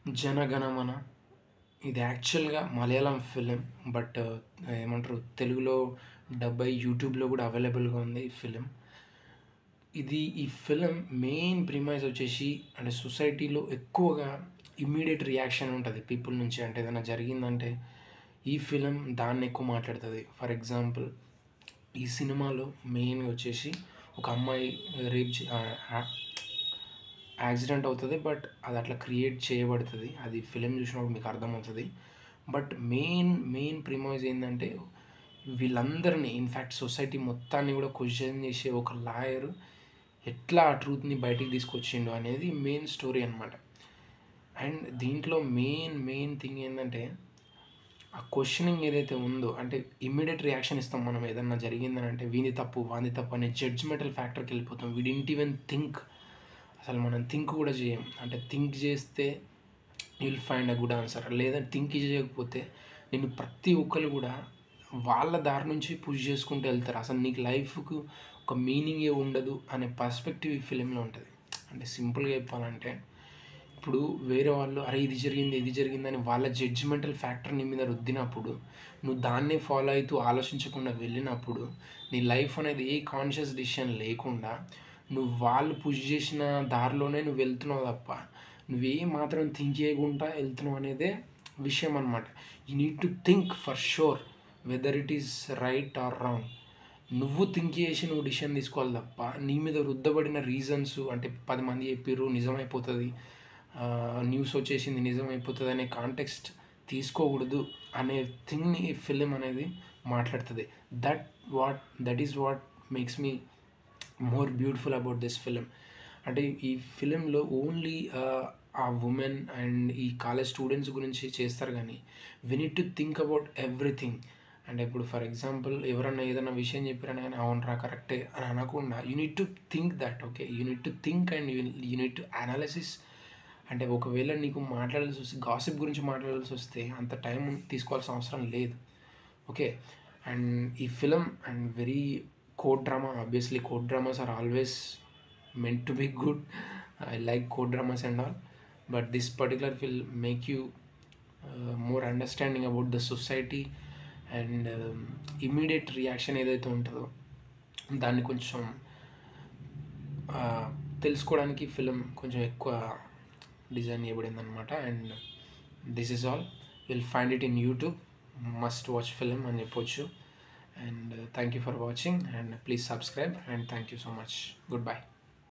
జనగణమన ఇది యాక్చువల్‌గా Malayalam film. But ఏమంటారు తెలుగులో డబ్ అయ్యి యూట్యూబ్‌లో కూడా అవైలబుల్‌గా ఉంది ఈ ఫిలిం. ఈ ఫిలిం మెయిన్ ప్రిమైజ్ వచ్చేసి అంటే సొసైటీలో ఎక్కువగా ఇమ్మీడియేట్ రియాక్షన్ ఉంటది పీపుల్ నుంచి. అంటే ఏదైనా జరిగిందంటే ఈ ఫిలిం దాన్ని ఎక్కువ మాట్లాడుతది. ఫర్ ఎగ్జాంపుల్ ఈ సినిమాలో మెయిన్‌గా వచ్చేసి ఒక అమ్మాయి రేప్ చే యాక్సిడెంట్ అవుతది. బట్ అది అట్లా క్రియేట్ చేయబడతది. అది ఫిలిం చూసినప్పుడు మీకు అర్థమవుతది. బట్ మెయిన్ ప్రిమైజ్ ఏందంటే వీళ్ళందరిని ఇన్‌ఫాక్ట్ సొసైటీ మొత్తాన్ని కూడా క్వెషన్ చేసే ఒక లాయర్ ఎట్లా ఆ ట్రూత్‌ని బయటికి తీసుకొచ్చిండు అనేది మెయిన్ స్టోరీ అనమాట. అండ్ దీంట్లో మెయిన్ థింగ్ ఏందంటే ఆ క్వెషనింగ్ ఏదైతే ఉందో అంటే ఇమ్మీడియేట్ రియాక్షన్ ఇస్తాం మనం ఏదన్నా జరిగిందనంటే వీనిది తప్పు, వానిది తప్పు అనే జడ్జ్‌మెంటల్ ఫ్యాక్టర్‌కెళ్ళిపోతాం. వి డిడ్ంట్ ఈవెన్ థింక్ అసలు మనం థింక్ కూడా చేయం. అంటే థింక్ చేస్తే you will find a good answer. లేదా థింక్ చేయకపోతే నిన్ను ప్రతి ఒక్కళ్ళు కూడా వాళ్ళ దారి నుంచి పుష్ చేసుకుంటూ వెళ్తారు. అసలు నీకు లైఫ్‌కు ఒక మీనింగే ఉండదు అనే పర్స్పెక్టివ్ ఈ ఫిలింలో ఉంటది. అంటే సింపుల్‌గా చెప్పాలంటే ఇప్పుడు వేరే వాళ్ళు అరే ఇది జరిగిందని వాళ్ళ జడ్జిమెంటల్ ఫ్యాక్టర్ నీ మీద రుద్దినప్పుడు నువ్వు దాన్నే ఫాలో అవుతూ ఆలోచించకుండా వెళ్ళినప్పుడు నీ లైఫ్ అనేది ఏ కాన్షియస్ డిసిషన్ లేకుండా నువ్వు వాళ్ళు పుష్ చేసిన దారిలోనే నువ్వు వెళ్తున్నావు తప్ప నువ్వేం మాత్రం థింక్ చేయకుండా వెళ్తున్నావు అనేదే విషయం అనమాట. You need to think for sure whether it is right are wrong. నువ్వు థింక్ చేసి నువ్వు డిసిషన్ తీసుకోవాలి తప్ప నీ మీద రుద్దబడిన రీజన్స్ అంటే 10 మంది చెప్పిర్రు నిజమైపోతుంది, న్యూస్ వచ్చేసింది నిజమైపోతుంది అనే కాంటెక్స్ట్ తీసుకోకూడదు అనే థింగ్ని ఫిలిం అనేది మాట్లాడుతుంది. That is what makes me more beautiful about this film. అంటే ఈ ఫిలింలో ఓన్లీ ఆ ఉమెన్ అండ్ ఈ కాలేజ్ స్టూడెంట్స్ గురించి చేస్తారు కానీ we need to think about everything. అంటే ఇప్పుడు ఫర్ ఎగ్జాంపుల్ ఎవరన్నా ఏదైనా విషయం చెప్పారని కానీ అవునరా కరెక్టే అని అనకుండా you need to think that okay you need to think and you need to analysis. అంటే ఒకవేళ నీకు మాట్లాడాల్సి వస్తే గాసిప్ గురించి మాట్లాడాల్సి వస్తే అంత టైం తీసుకోవాల్సిన అవసరం లేదు. ఓకే. అండ్ ఈ film and very court drama. Obviously court dramas are always meant to be good. I like court dramas and all, but this particular will make you more understanding about the society and immediate reaction ఏదైతే ఉంటుందో దాన్ని కొంచెం తెలుసుకోవడానికి film కొంచెం ఎక్కువ design చేయబడింది అనమాట. And this is all will find it in YouTube. Must watch film అని చెప్పొచ్చు. And thank you for watching and please subscribe and thank you so much. Good bye.